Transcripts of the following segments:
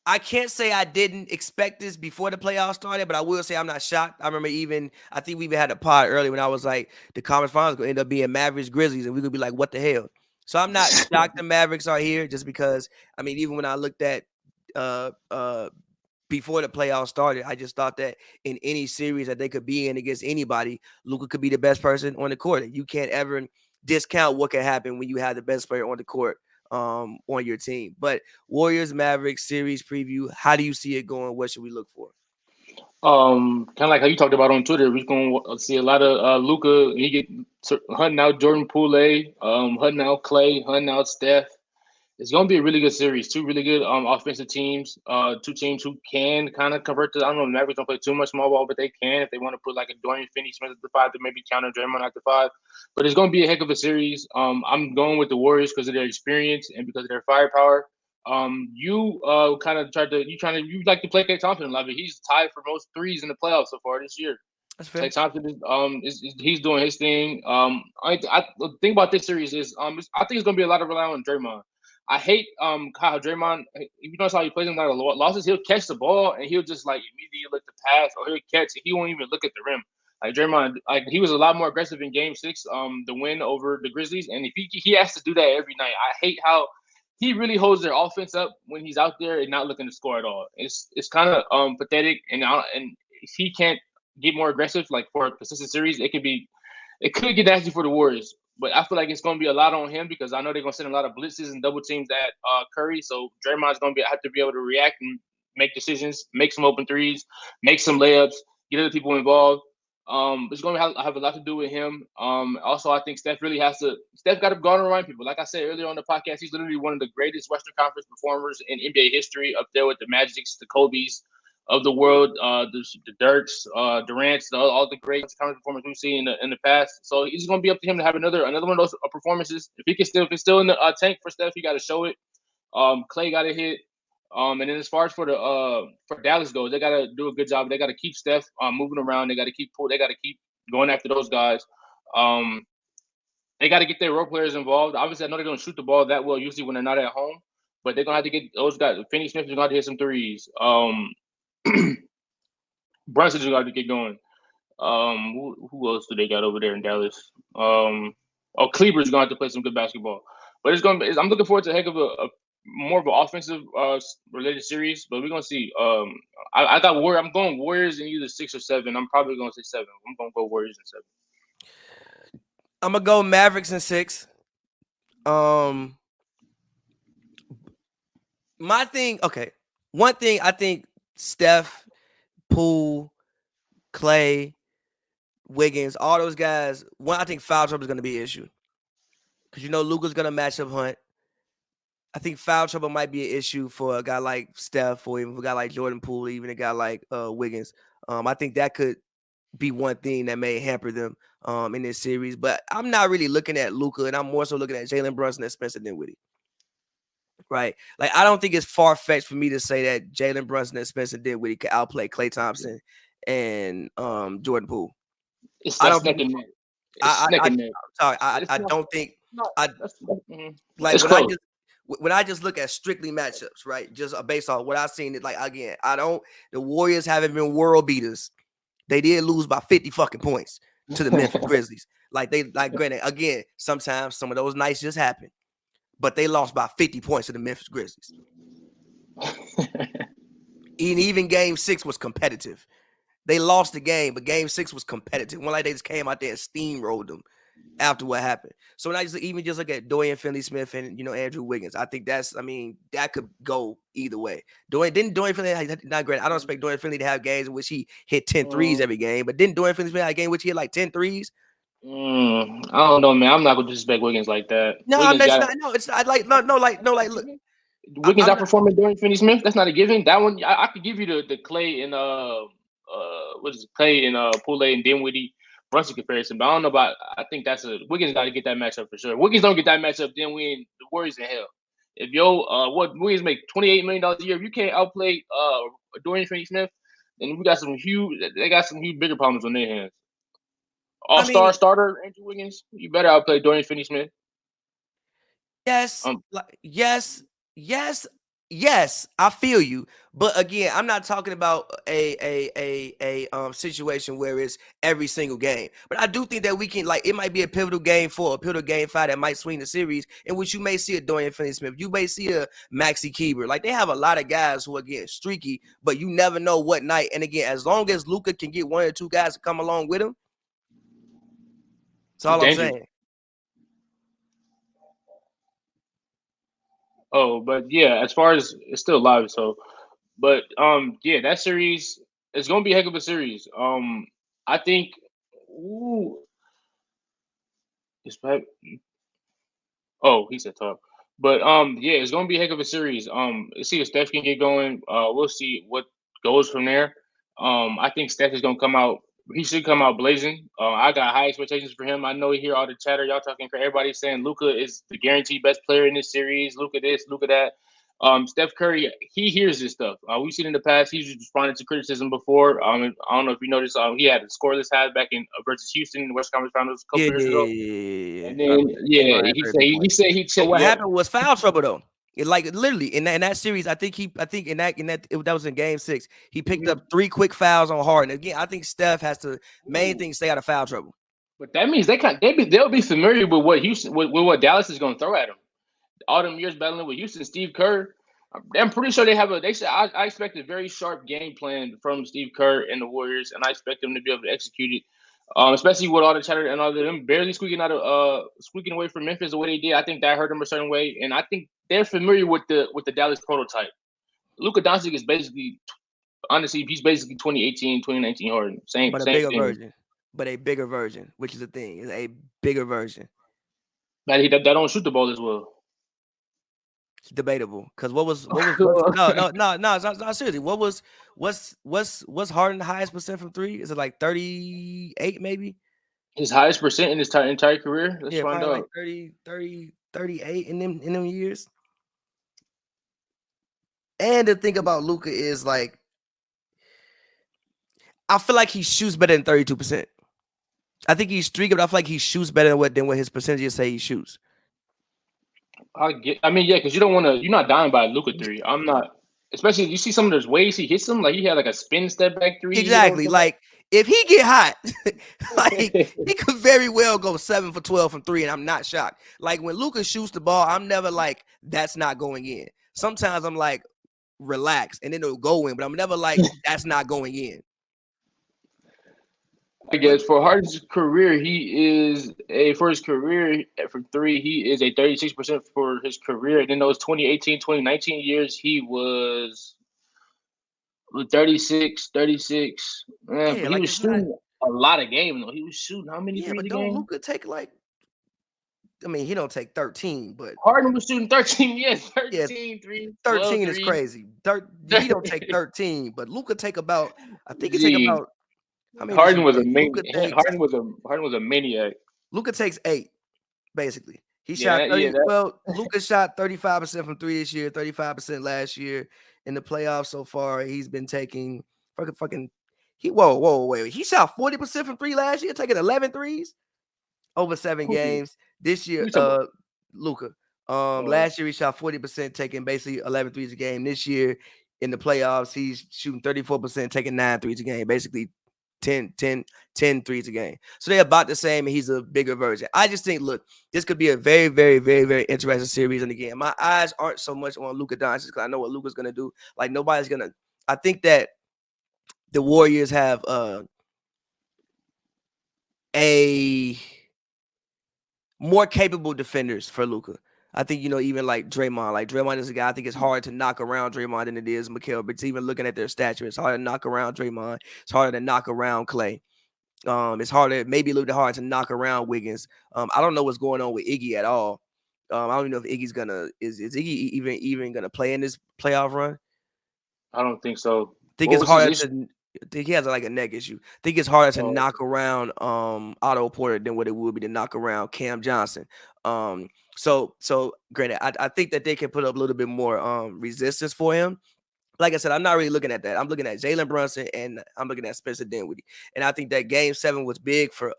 I can't say I didn't expect this before the playoffs started, but I will say I'm not shocked. I remember I think we even had a pod earlier when I was like, the conference finals going to end up being Mavericks Grizzlies, and we could be like, what the hell? So I'm not shocked the Mavericks are here, just because, I mean, even when I looked at uh uh before the playoffs started, I just thought that in any series that they could be in against anybody, Luka could be the best person on the court. You can't ever discount what can happen when you have the best player on the court on your team. But Warriors Mavericks series preview, how do you see it going? What should we look for? Kind of like how you talked about on Twitter, we're going to see a lot of Luca. He get hunting out Jordan Poole, hunting out Clay, hunting out Steph. It's going to be a really good series. Two really good offensive teams. Two teams who can kind of convert to. I don't know, the Mavericks don't play too much small ball, but they can if they want to put like a Dorian Finney-Smith at the five to maybe counter Draymond at the five. But it's going to be a heck of a series. I'm going with the Warriors because of their experience and because of their firepower. You kind of you like to play Klay Thompson a lot, but he's tied for most threes in the playoffs so far this year. That's Klay fair. Thompson is he's doing his thing. The thing about this series is I think it's gonna be a lot of rely on Draymond. I hate how Draymond, if you notice how he plays him like losses, he'll catch the ball and he'll just like immediately look to pass, or he'll catch and he won't even look at the rim. Like Draymond, like he was a lot more aggressive in Game 6, the win over the Grizzlies, and if he has to do that every night. I hate how he really holds their offense up when he's out there and not looking to score at all. It's kind of pathetic, and if he can't get more aggressive like for a consistent series, it could get nasty for the Warriors. But I feel like it's going to be a lot on him because I know they're going to send a lot of blitzes and double teams at Curry. So Draymond's going to have to be able to react and make decisions, make some open threes, make some layups, get other people involved. It's going to have a lot to do with him. Also, I think Steph got to go and remind people. Like I said earlier on the podcast, he's literally one of the greatest Western Conference performers in NBA history, up there with the Magics, the Kobe's of the world, the Dirks, Durant's, all the great performances we've seen in the past. So it's going to be up to him to have another one of those performances. If it's still in the tank for Steph, he got to show it. Clay got to hit. And then as far as for Dallas goes, they got to do a good job. They got to keep Steph moving around. They got to They got to keep going after those guys. Um, they got to get their role players involved. Obviously, I know they don't shoot the ball that well usually when they're not at home, but they're gonna have to get those guys. Finney Smith is gonna have to hit some threes. Brunson's got to get going. Who else do they got over there in Dallas? Kleber's going to have to play some good basketball. But I'm looking forward to a heck of a more of an offensive related series. But we're gonna see. I got Warriors. I'm going Warriors in either 6 or 7. I'm probably going to say 7. I'm going to go Warriors in 7. I'm gonna go Mavericks in 6. Um, my thing, okay. One thing I think Steph, Poole, Clay, Wiggins, all those guys. One, I think foul trouble is gonna be an issue because Luka's gonna match up Hunt. I think foul trouble might be an issue for a guy like Steph, or even a guy like Jordan Poole, even a guy like Wiggins. I think that could be one thing that may hamper them in this series. But I'm not really looking at Luka, and I'm more so looking at Jalen Brunson and Spencer Dinwiddie. Right? Like, I don't think it's far fetched for me to say that Jalen Brunson and Spencer Dinwiddie could outplay Klay Thompson and Jordan Poole. It's I that don't think neck and neck. It's neck and neck. sorry, It's I not. don't think Not. I like It's close. when I just look at strictly matchups, right? Just based on what I've seen, it like again, the Warriors haven't been world beaters. They did lose by 50 fucking points to the Memphis Grizzlies. Granted, again, sometimes some of those nights just happen, but they lost by 50 points to the Memphis Grizzlies. Even game 6 was competitive. They lost the game, but game 6 was competitive. One like they just came out there and steamrolled them after what happened. So when I just look at Dorian Finney-Smith and Andrew Wiggins, I think that could go either way. Dorian Finney not great. I don't expect Dorian Finney to have games in which he hit 10 threes every game, but didn't Dorian Finney-Smith have a game in which he hit like 10 threes? I don't know, man. I'm not gonna disrespect Wiggins like that. No, Wiggins it's got not. No, it's not like no, like no, like look. Wiggins I'm not. outperforming during Finney Smith. That's not a given. That one, I could give you the Clay and what is it, Clay and Poole and Dinwiddie Brunson comparison, but I don't know about. I think that's a Wiggins got to get that matchup for sure. Wiggins don't get that matchup, then we in the Warriors in hell. If what Wiggins make $28 million a year, if you can't outplay Dorian Finney Smith, then we got some huge. They got some huge bigger problems on their hands. I All-star mean, starter Andrew Wiggins, you better outplay Dorian Finney-Smith. yes, Um, yes, yes. Yes, I feel you, but again, I'm not talking about a situation where it's every single game. But I do think that we can, like, it might be a pivotal game 4, a pivotal game 5 that might swing the series, in which you may see a Dorian Finney-Smith, you may see a Maxi Kleber. Like, they have a lot of guys who are getting streaky, but you never know what night. And again, as long as Luka can get 1 or 2 guys to come along with him, that's He's all I'm dangerous. saying. Oh, but yeah, as far as it's still live, so but yeah, that series is gonna be a heck of a series. I think ooh, it's oh, he said talk. But yeah, it's gonna be a heck of a series. Let's see if Steph can get going. We'll see what goes from there. I think Steph is gonna come out. He should come out blazing. I got high expectations for him. I know you hear all the chatter. Y'all talking. Everybody's saying Luca is the guaranteed best player in this series. Luca this, Luca that. Steph Curry, he hears this stuff. We've seen in the past. He's responded to criticism before. I don't know if you noticed. He had a scoreless half back in versus Houston in the West Conference Finals a Yeah, couple yeah, years yeah, ago. yeah, And yeah. I then remember. yeah, Draymond had he 30 said some he points. said he But checked. what Yeah, happened was foul trouble though. It, like, literally in that series, I think that was in game 6. He picked up 3 quick fouls on Harden. Again, I think Steph has to main thing stay out of foul trouble. but that means they'll be familiar with what Houston with what Dallas is going to throw at them. All them years battling with Houston, Steve Kerr. I'm pretty sure they have a. They said I expect a very sharp game plan from Steve Kerr and the Warriors, and I expect them to be able to execute it. Especially with all the chatter and all of them barely squeaking away from Memphis the way they did. I think that hurt them a certain way, and I think they're familiar with the Dallas prototype. Luka Doncic is basically, honestly, he's basically 2018, 2019 Harden. Same But a same bigger thing. version. But a bigger version, which is the thing, is a bigger version. That don't shoot the ball as well. It's debatable. Because what's no, it's not seriously. What's Harden's highest percent from 3? Is it like 38 maybe? His highest percent in his entire career. Let's Yeah, find probably like out. 38 in them years. And the thing about Luca is, like, I feel like he shoots better than 32%. I think he's streaking, but I feel like he shoots better than what his percentages say he shoots. I mean, yeah, because you don't want to. You're not dying by Luca three. I'm not. Especially you see some of those ways he hits them. Like he had like a spin step back three. He hit on Exactly. somebody. Like, if he get hot, like, he could very well go 7 for 12 from 3, and I'm not shocked. Like, when Luca shoots the ball, I'm never like, that's not going in. Sometimes I'm like, relax, and then it'll go in, but I'm never like, that's not going in. I But guess for Harden's career, he is a for his career from three. He is a 36% for his career. And in those 2018, 2019 years, he was 36, 36. yeah, But he like, was it's not. shooting a lot of game though. He was shooting how many Yeah, threes but a don't game? Luca take, like, I mean, he don't take 13, but Harden was shooting 13, yes, yeah, 13 threes, 12 13 is threes. crazy. He don't take 13, but Luca take about. I think he take Gee, about. How many does he take? Harden was a maniac. Luca takes 8 basically. He Yeah, shot that, yeah, 30. that Well, Luca shot 35% from 3 this year, 35% last year. In the playoffs so far, he's been taking fucking. He wait. He shot 40% from 3 last year, taking 11 threes over 7 who games. This year, you talking about? Luca. Uh, Last year he shot 40%, taking basically 11 threes a game. This year in the playoffs, he's shooting 34%, taking 9 threes a game, basically 10 threes a game. So they're about the same, and he's a bigger version. I just think, look, this could be a very, very, very, very interesting series. And again, my eyes aren't so much on Luka Doncic because I know what Luka's gonna do. Like, nobody's gonna. I think that the Warriors have a more capable defenders for Luka. I think, even like Draymond. Like, Draymond is a guy, I think it's hard to knock around Draymond than it is Mikal. But even looking at their stature, it's harder to knock around Draymond. It's harder to knock around Clay. It's harder, maybe a little bit hard to knock around Wiggins. I don't know what's going on with Iggy at all. I don't even know if Iggy's gonna is Iggy even gonna play in this playoff run. I don't think so. I think What it's was his harder issue? to. I think he has like a neck issue. I think it's harder to Oh, knock around Otto Porter than what it would be to knock around Cam Johnson. So granted, I think that they can put up a little bit more resistance for him. Like I said, I'm not really looking at that. I'm looking at Jalen Brunson and I'm looking at Spencer Dinwiddie. And I think that game 7 was big for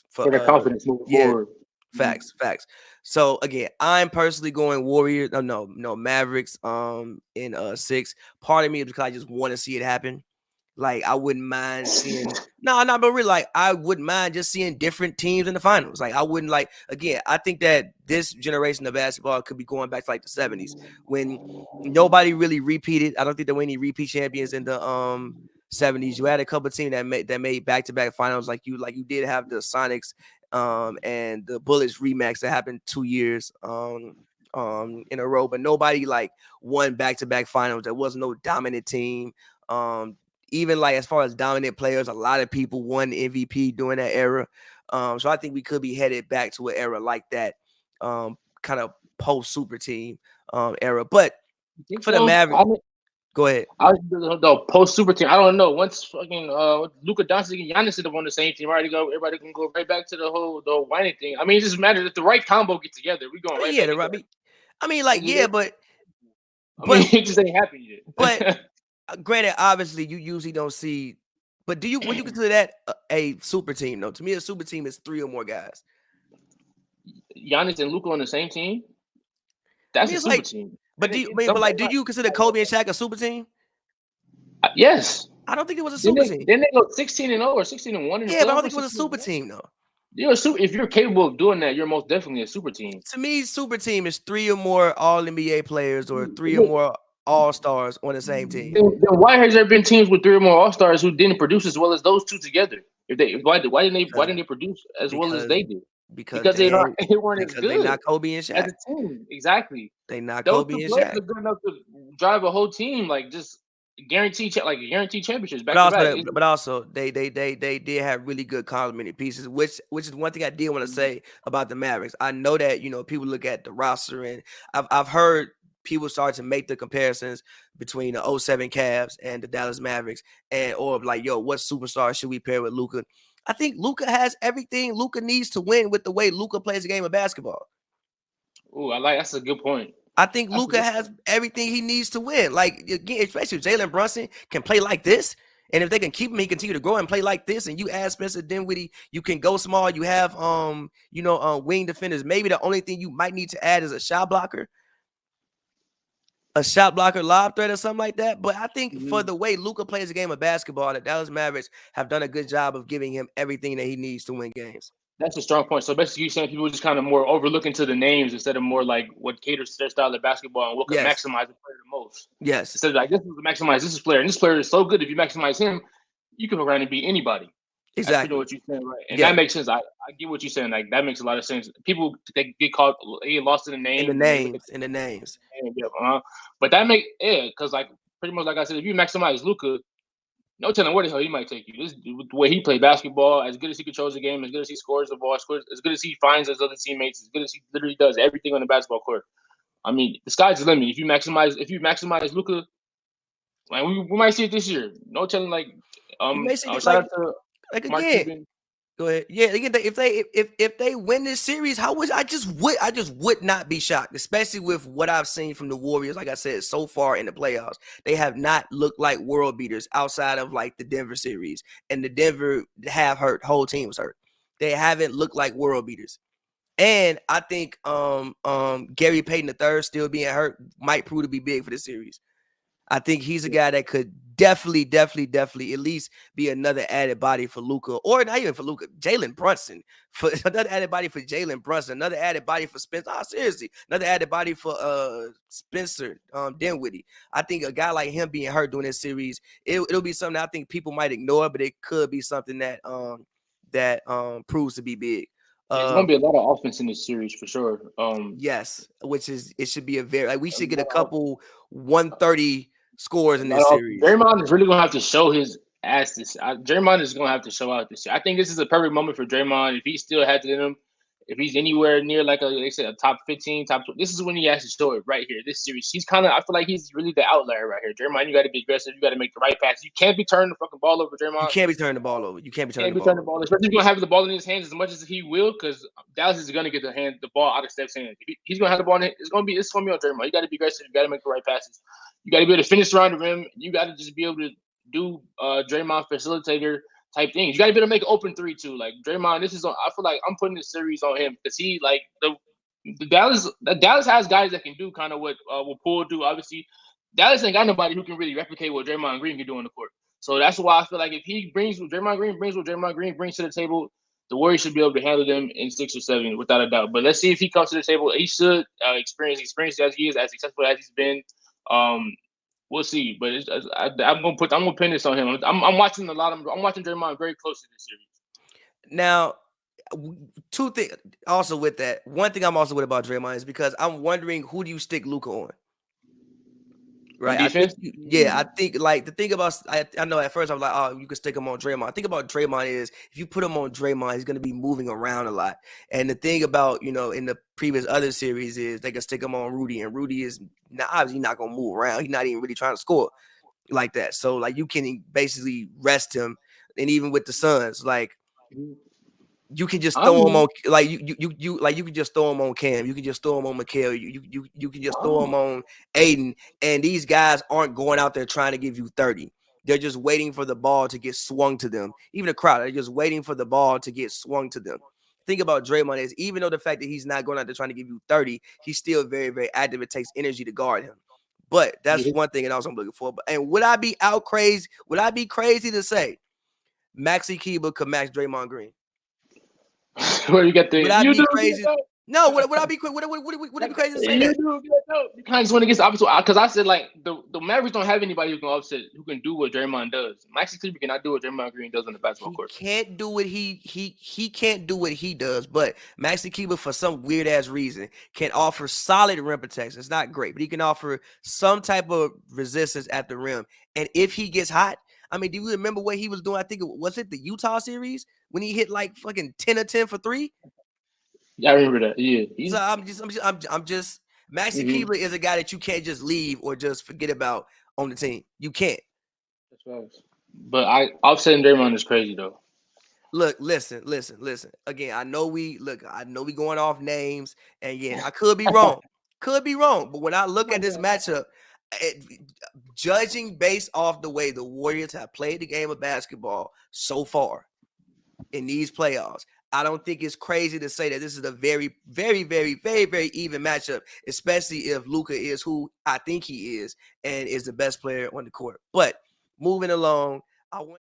for the confidence moving yeah, forward. Facts, facts. So again, I'm personally going Warriors. No, Mavericks. In 6. Part of me is because I just want to see it happen. Like I wouldn't mind seeing but really like I wouldn't mind just seeing different teams in the finals. Like I wouldn't like again, I think that this generation of basketball could be going back to like the 70s when nobody really repeated. I don't think there were any repeat champions in the 70s. You had a couple of teams that made back-to-back finals like you did have the Sonics and the Bullets rematch that happened 2 years in a row, but nobody like won back-to-back finals. There was no dominant team. Even like as far as dominant players, a lot of people won MVP during that era. So I think we could be headed back to an era like that, kind of post super team era. But for the Mavericks, go ahead. The post super team. I don't know. Once fucking Luka Doncic and Giannis end up on the same team, everybody can go right back to the whining thing. I mean, it just matters if the right combo get together. We going right back. But it just ain't happened yet. But granted, obviously, you usually don't see. But would you consider that a super team? though? To me, a super team is 3 or more guys. Giannis and Luka on the same team. That's a super team. But do you consider Kobe and Shaq a super team? Yes. I don't think it was a super team. Then they go 16-0 or 16-1. Yeah, but I don't think it was a super team though. If you're capable of doing that, you're most definitely a super team. To me, super team is 3 or more All NBA players or 3 or more All-Stars on the same team. Then why has there been teams with 3 or more All-Stars who didn't produce as well as those two together? Why didn't they produce as well as they did? Because they weren't as good. They're not Kobe and Shaq. As a team, exactly. They not Kobe and Shaq. Those two players are good enough to drive a whole team, like just guarantee championships back to back. But also they did have really good complementary pieces, which is one thing I did want to say about the Mavericks. I know that people look at the roster, and I've heard people start to make the comparisons between the 07 Cavs and the Dallas Mavericks, or like, what superstar should we pair with Luka? I think Luka has everything Luka needs to win with the way Luka plays the game of basketball. Oh, that's a good point. I think Luka has everything he needs to win. Like, again, especially if Jalen Brunson can play like this, and if they can keep him, he continue to grow and play like this, and you add Spencer Dinwiddie, you can go small. You have wing defenders. Maybe the only thing you might need to add is a shot blocker, lob threat, or something like that. But I think for the way Luka plays the game of basketball, the Dallas Mavericks have done a good job of giving him everything that he needs to win games. That's a strong point. So basically, you're saying people just kind of more overlooking to the names instead of more like what caters to their style of basketball and what can maximize the player the most. Yes. Instead of like, this is maximize this player, and this player is so good. If you maximize him, you can go around and beat anybody. Exactly. That's what you're saying, right? And that makes sense. I get what you're saying. Like, that makes a lot of sense. People, they get lost in the names. In the names. But that because like pretty much like I said, if you maximize Luka, no telling where the hell he might take you. This the way he plays basketball, as good as he controls the game, as good as he scores the ball, as good as he finds his other teammates, as good as he literally does everything on the basketball court. I mean, the sky's the limit. If you maximize Luka, like we might see it this year. No telling, like shout out to Mark Cuban. Go ahead. Yeah, if they win this series, I just would not be shocked, especially with what I've seen from the Warriors. Like I said, so far in the playoffs, they have not looked like world beaters outside of like the Denver series, and the Denver whole team was hurt. They haven't looked like world beaters, and I think Gary Payton III still being hurt might prove to be big for this series. I think he's a guy that could definitely at least be another added body for Luka, or not even for Luka, Jalen Brunson, for another added body for Jalen Brunson, another added body for Spencer. Seriously, another added body for Spencer Dinwiddie. I think a guy like him being hurt during this series, it'll be something that I think people might ignore, but it could be something that proves to be big. There's gonna be a lot of offense in this series for sure. Yes, it should be we should get a couple 130 scores in this series. Draymond is really gonna have to show his ass this. Draymond is gonna have to show out this year. I think this is a perfect moment for Draymond. If he still has it in him, if he's anywhere near like a top 15, this is when he has to show it right here. This series, I feel like he's really the outlier right here. Draymond, you got to be aggressive. You got to make the right pass. You can't be turning the fucking ball over, Draymond. You can't be turning the ball over. Especially if he's gonna have the ball in his hands as much as he will, because Dallas is gonna get the ball out of Steph's hands. He's gonna have the ball in it. It's gonna be on Draymond. You got to be aggressive. You got to make the right passes. You got to be able to finish around the rim. You got to just be able to do Draymond facilitator type things. You got to be able to make an open three too. Like Draymond, this is on. I feel like I'm putting this series on him because he like the Dallas has guys that can do kind of what Poole do. Obviously, Dallas ain't got nobody who can really replicate what Draymond Green can do on the court. So that's why I feel like if he brings what Draymond Green brings to the table, the Warriors should be able to handle them in 6 or 7 without a doubt. But let's see if he comes to the table. He should experience as he is, as successful as he's been. We'll see. But I'm gonna pin this on him. I'm watching I'm watching Draymond very closely this series. Now, two things also with that. One thing I'm also with about Draymond is because I'm wondering, who do you stick Luka on? Right. I think, I think like the thing about, I know at first I was like, oh, you can stick him on Draymond. The thing about Draymond is if you put him on Draymond, he's going to be moving around a lot. And the thing about, in the previous other series is they can stick him on Rudy, and Rudy is obviously not going to move around. He's not even really trying to score like that. So like you can basically rest him. And even with the Suns, like you can just throw him on, like you can just throw him on Cam. You can just throw him on Mikal. You can just throw him on Aiden. And these guys aren't going out there trying to give you 30. They're just waiting for the ball to get swung to them. Even the crowd, they're just waiting for the ball to get swung to them. Think about Draymond is, even though the fact that he's not going out there trying to give you 30, he's still very, very active. It takes energy to guard him. But that's one thing, and also I'm looking for. And would I be crazy? Would I be crazy to say Maxi Kleber could match Draymond Green? Where you get the? Would I be crazy? No, would I be crazy to say that? You kind of just went against the opposite, because I said like the Mavericks don't have anybody who can offset, who can do what Draymond does. Maxi Kleber cannot do what Draymond Green does on the basketball court. He can't do what he can't do what he does, but Maxi Kleber, for some weird ass reason, can offer solid rim protection. It's not great, but he can offer some type of resistance at the rim. And if he gets hot, I mean, do you remember what he was doing? I think was it the Utah series when he hit like fucking 10 of 10 for 3? Yeah, I remember that. Yeah. So I'm just Maxi Kleber is a guy that you can't just leave or just forget about on the team. You can't. That's right. But offsetting Draymond is crazy though. Look, listen. Again, I know we going off names, and yeah, I could be wrong. But when I look at this matchup, judging based off the way the Warriors have played the game of basketball so far in these playoffs, I don't think it's crazy to say that this is a very, very, very, very, very even matchup, especially if Luka is who I think he is and is the best player on the court. But moving along, I want